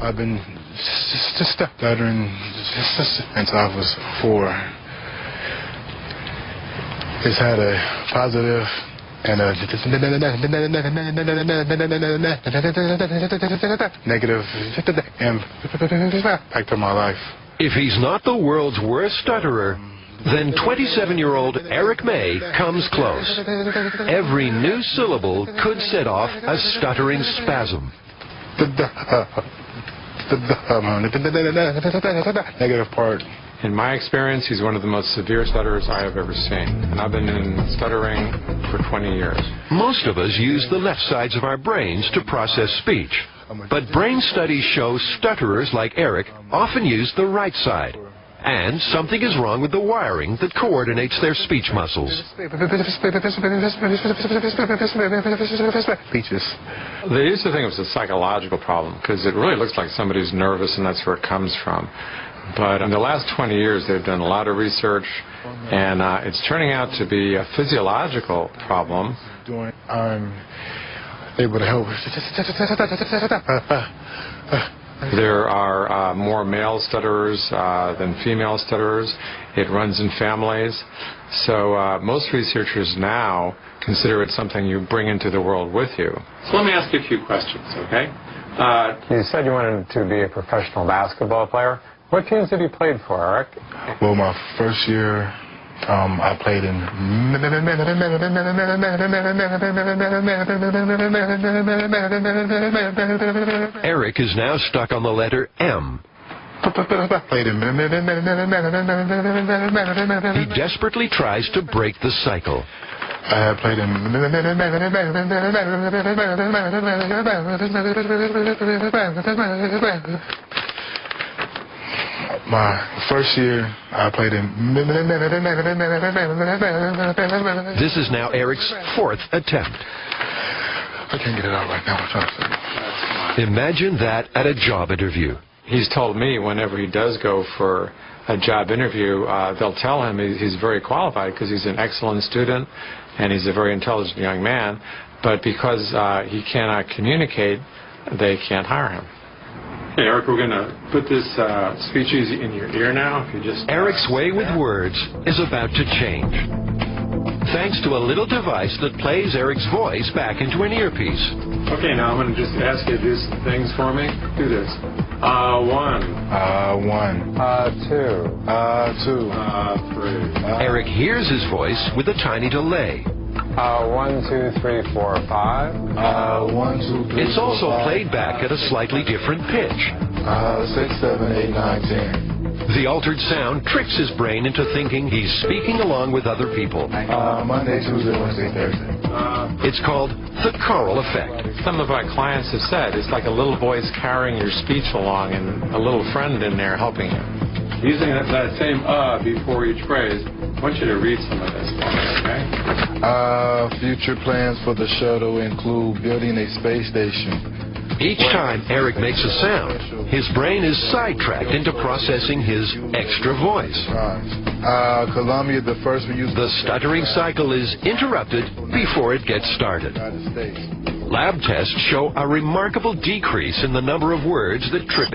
I've been just stuttering since I was 4. It's had a positive and a negative impact on my life. If he's not the world's worst stutterer, then 27-year-old Eric May comes close. Every new syllable could set off a stuttering spasm. Negative part. In my experience, he's one of the most severe stutterers I have ever seen. And I've been in stuttering for 20 years. Most of us use the left sides of our brains to process speech. But brain studies show stutterers like Eric often use the right side. And something is wrong with the wiring that coordinates their speech muscles. They used to think it was a psychological problem because it really looks like somebody's nervous and that's where it comes from. But in the last 20 years, they've done a lot of research, and it's turning out to be a physiological problem. I'm able to help. There are more male stutterers than female stutterers. It runs in families. So most researchers now consider it something you bring into the world with you. So let me ask you a few questions, okay? You said you wanted to be a professional basketball player. What teams have you played for, Eric? Well, my first year, I played in... Eric is now stuck on the letter M. He desperately tries to break the cycle. I have played in... My first year, I played in... This is now Eric's 4th attempt. I can't get it out right now. I'm trying to... Imagine that at a job interview. He's told me whenever he does go for a job interview, they'll tell him he's very qualified because he's an excellent student and he's a very intelligent young man, but because he cannot communicate, they can't hire him. Hey, Eric, we're going to put this speech easy in your ear now. If you just Eric's way with words is about to change. Thanks to a little device that plays Eric's voice back into an earpiece. Okay, now I'm going to just ask you to do some things for me. Do this. 1. 1. 2. 2. 3. Eric hears his voice with a tiny delay. 1, 2, 3, 4, 5. 1, 2, 3, It's also played back at a slightly different pitch. 6, 7, 8, 9, 10. The altered sound tricks his brain into thinking he's speaking along with other people. Monday, Tuesday, Wednesday, Thursday. It's called the choral effect. Some of our clients have said it's like a little voice carrying your speech along and a little friend in there helping you. Using that same before each phrase, I want you to read some of this for me, okay? Future plans for the shuttle include building a space station. Each time Eric makes a sound, his brain is sidetracked into processing his extra voice. Columbia, the first we use... The stuttering cycle is interrupted before it gets started. Lab tests show a remarkable decrease in the number of words that trip